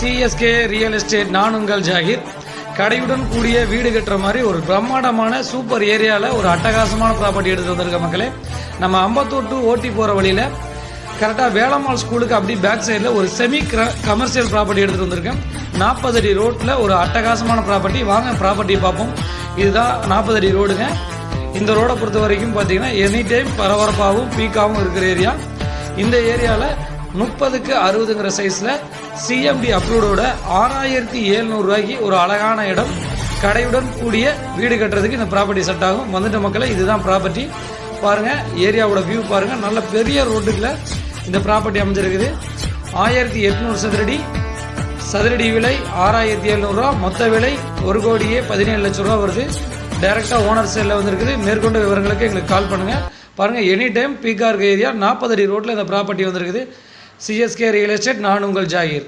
CSK real estate நான் உங்கள் ஜாகிர். கடையுடன் கூடிய வீடு கட்டுற மாதிரி ஒரு பிரம்மாண்டமான சூப்பர் ஏரியாவில் ஒரு அட்டகாசமான ப்ராப்பர்ட்டி எடுத்து வந்திருக்க மக்களே. நம்ம அம்பத்தூர் டு ஓட்டி போகிற வழியில் கரெக்டாக வேளம்மாள் ஸ்கூலுக்கு அப்படி பேக் சைடில் ஒரு செமி கமர்ஷியல் ப்ராப்பர்ட்டி எடுத்துகிட்டு வந்திருக்கேன். 40 அடி ரோட்டில் ஒரு அட்டகாசமான ப்ராப்பர்ட்டி. வாங்க ப்ராப்பர்ட்டியை பார்ப்போம். இதுதான் 40 அடி ரோடுங்க. இந்த ரோடை பொறுத்த வரைக்கும் பார்த்தீங்கன்னா எனி டைம் பரபரப்பாகவும் பீக்காகவும் இருக்கிற ஏரியா. இந்த ஏரியாவில் 30க்கு 60ங்கிற சைஸில் சிஎம்டி அப்ரூவோட 6700 ரூபாய்க்கு ஒரு அழகான இடம், கடையுடன் கூடிய வீடு கட்டுறதுக்கு இந்த ப்ராப்பர்ட்டி செட் ஆகும். வந்துட்ட மக்களை, இதுதான் ப்ராப்பர்ட்டி. பாருங்கள், ஏரியாவோட வியூ பாருங்கள். நல்ல பெரிய ரோட்டுக்குள்ள இந்த ப்ராப்பர்ட்டி அமைஞ்சிருக்குது. 1800 சதுரடி விலை 6700 ரூபா. மொத்த விலை 1,17,00,000 ரூபா வருது. டைரெக்டாக ஓனர் சைடில் வந்துருக்குது. மேற்கொண்ட விவரங்களுக்கு எங்களுக்கு கால் பண்ணுங்கள். பாருங்கள், எனி டைம் பீக்காக இருக்க ஏரியா. 40 அடி ரோட்டில் இந்த ப்ராப்பர்ட்டி வந்துருக்குது. சிஎஸ்கே ரியல் எஸ்டேட் நான் உங்கள் ஜாகிர்.